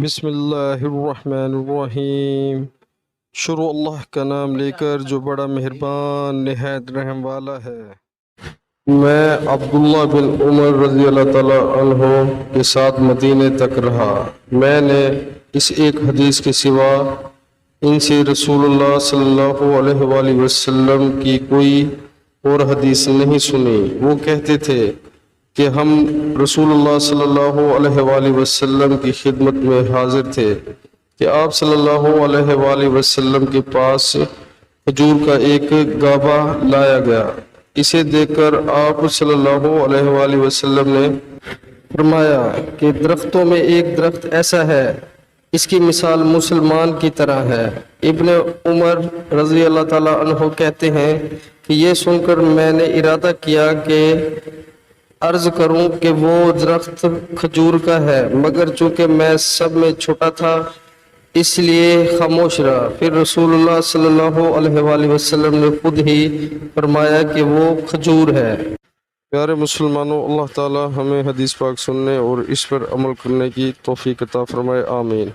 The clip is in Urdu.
بسم اللہ الرحمن الرحیم۔ شروع اللہ کا نام لے کر جو بڑا مہربان نہایت رحم والا ہے۔ میں عبداللہ بن عمر رضی اللہ تعالیٰ عنہ کے ساتھ مدینے تک رہا۔ میں نے اس ایک حدیث کے سوا ان سے رسول اللہ صلی اللہ علیہ وآلہ وسلم کی کوئی اور حدیث نہیں سنی۔ وہ کہتے تھے کہ ہم رسول اللہ صلی اللہ علیہ وآلہ وسلم کی خدمت میں حاضر تھے کہ آپ صلی اللہ علیہ وآلہ وسلم کے پاس کھجور کا ایک گابا لایا گیا۔ اسے دیکھ کر آپ صلی اللہ علیہ وآلہ وسلم نے فرمایا کہ درختوں میں ایک درخت ایسا ہے، اس کی مثال مسلمان کی طرح ہے۔ ابن عمر رضی اللہ تعالیٰ عنہ کہتے ہیں کہ یہ سن کر میں نے ارادہ کیا کہ عرض کروں کہ وہ درخت کھجور کا ہے، مگر چونکہ میں سب میں چھوٹا تھا اس لیے خاموش رہا۔ پھر رسول اللہ صلی اللہ علیہ وآلہ وسلم نے خود ہی فرمایا کہ وہ کھجور ہے۔ پیارے مسلمانوں، اللہ تعالی ہمیں حدیث پاک سننے اور اس پر عمل کرنے کی توفیق عطا فرمائے، آمین۔